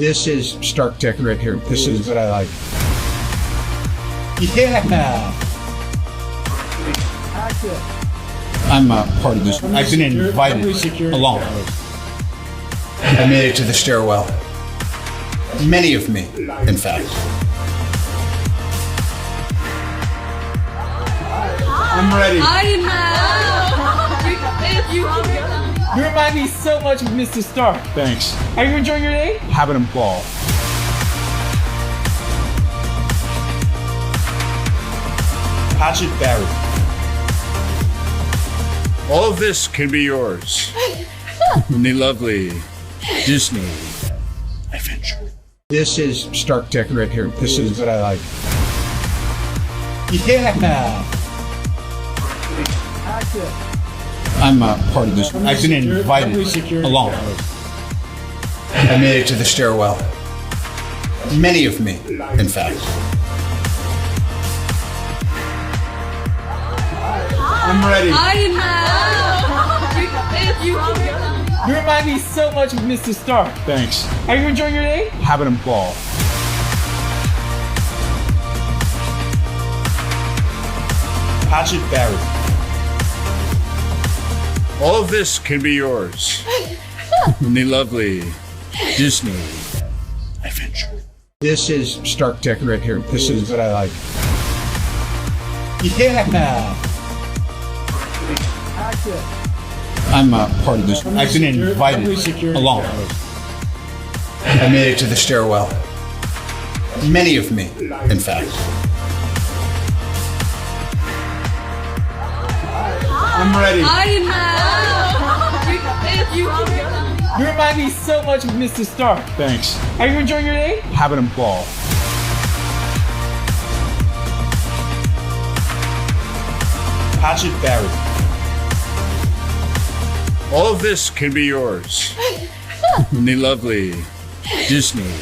This is Stark Tech right here. This is what I like. Yeah! I'm a part of this. I've been invited along. I made it to the stairwell. Many of me, in fact. I'm ready. You remind me so much of Mr. Stark. Thanks. Are you enjoying your day? Having a ball. Hatchet Barry. All of this can be yours in the lovely Disney adventure. This is Stark Tech right here. This is what I like. Yeah! I'm a part of this. I've been invited along. I made it to the stairwell. Many of me, in fact. I'm ready. You remind me so much of Mr. Stark. Thanks. Are you enjoying your day? Having a ball. Hatchet Barry. All of this can be yours in the lovely Disney adventure. This is Stark Tech right here. This is what I like. Yeah! I'm a part of this. I've been invited along. I made it to the stairwell. Many of me, in fact. I'm ready. You remind me so much of Mr. Stark. Thanks. Are you enjoying your day? Having a ball. Hatchet Barry. All of this can be yours in the lovely Disney